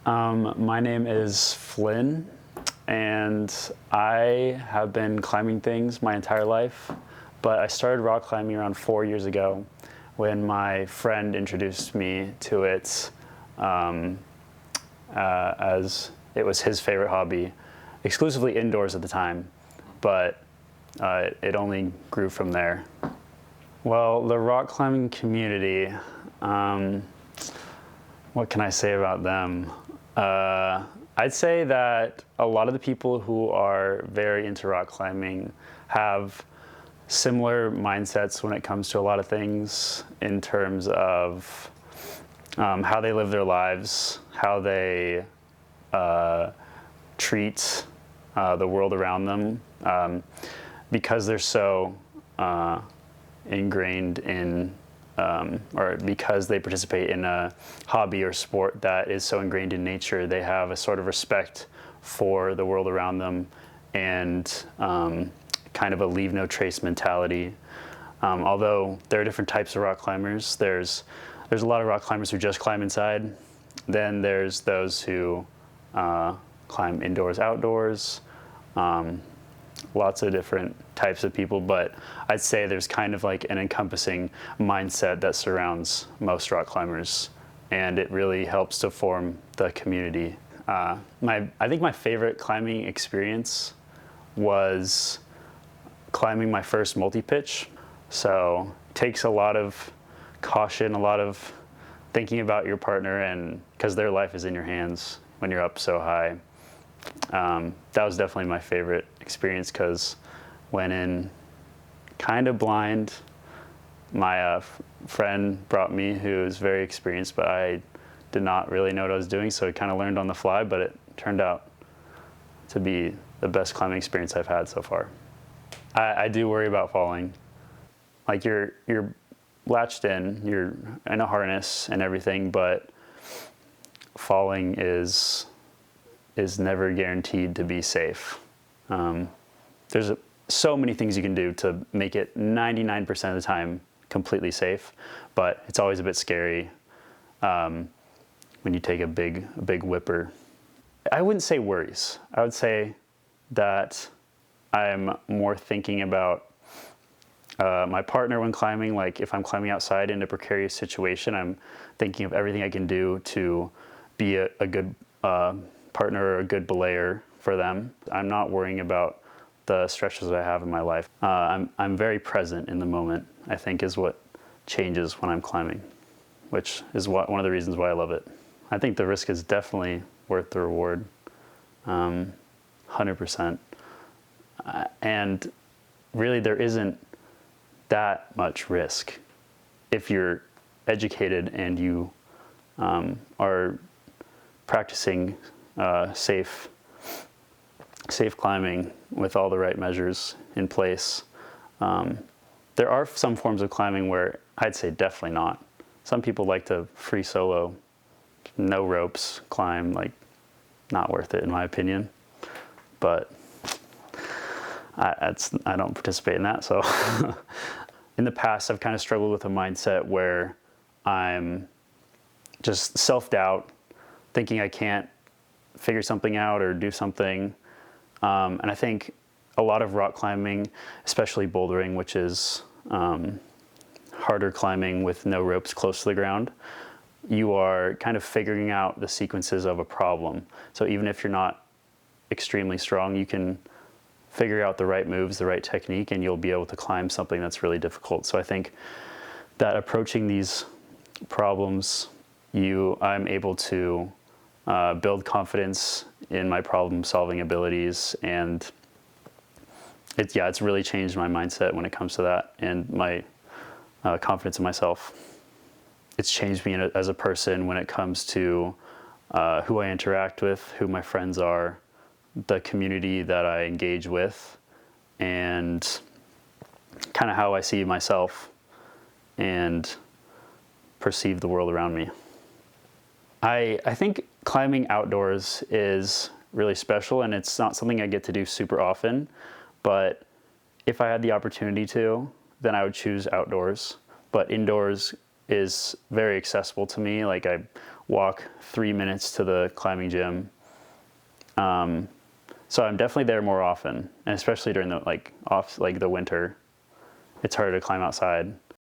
My name is Flynn, and I have been climbing things my entire life, but I started rock climbing around 4 years ago when my friend introduced me to it as it was his favorite hobby, exclusively indoors at the time, but it only grew from there. Well, the rock climbing community, what can I say about them? I'd say that a lot of the people who are very into rock climbing have similar mindsets when it comes to a lot of things in terms of how they live their lives, how they treat the world around them, because they're so ingrained in or because they participate in a hobby or sport that is so ingrained in nature, they have a sort of respect for the world around them and kind of a leave no trace mentality. Although there are different types of rock climbers, there's a lot of rock climbers who just climb inside. Then there's those who climb indoors, outdoors. Lots of different types of people, but I'd say there's kind of like an encompassing mindset that surrounds most rock climbers, and it really helps to form the community. I think my favorite climbing experience was climbing my first multi-pitch. So it takes a lot of caution, a lot of thinking about your partner, and because their life is in your hands when you're up so high. That was definitely my favorite experience because went in kind of blind. My friend brought me who was very experienced, but I did not really know what I was doing, so I kind of learned on the fly, but it turned out to be the best climbing experience I've had so far. I do worry about falling. Like you're latched in, you're in a harness and everything, but falling is never guaranteed to be safe. There's so many things you can do to make it 99% of the time completely safe, but it's always a bit scary when you take a big whipper. I wouldn't say worries. I would say that I'm more thinking about my partner when climbing. Like if I'm climbing outside in a precarious situation, I'm thinking of everything I can do to be a good partner or a good belayer for them. I'm not worrying about the stresses I have in my life. I'm very present in the moment, I think, is what changes when I'm climbing, which is one of the reasons why I love it. I think the risk is definitely worth the reward, 100%. And really there isn't that much risk if you're educated and you are practicing safe climbing with all the right measures in place. There are some forms of climbing where I'd say definitely not. Some people like to free solo, no ropes climb, like not worth it in my opinion. But I don't participate in that. So in the past, I've kind of struggled with a mindset where I'm just self-doubt, thinking I can't figure something out or do something. And I think a lot of rock climbing, especially bouldering, which is harder climbing with no ropes close to the ground, you are kind of figuring out the sequences of a problem. So even if you're not extremely strong, you can figure out the right moves, the right technique, and you'll be able to climb something that's really difficult. So I think that approaching these problems, I'm able to build confidence in my problem-solving abilities, and it's really changed my mindset when it comes to that and my confidence in myself. It's changed me as a person when it comes to who I interact with, who my friends are, the community that I engage with, and kind of how I see myself and perceive the world around me. I think climbing outdoors is really special, and it's not something I get to do super often, but if I had the opportunity to, then I would choose outdoors. But indoors is very accessible to me. Like I walk 3 minutes to the climbing gym. So I'm definitely there more often, and especially during the the winter, it's harder to climb outside.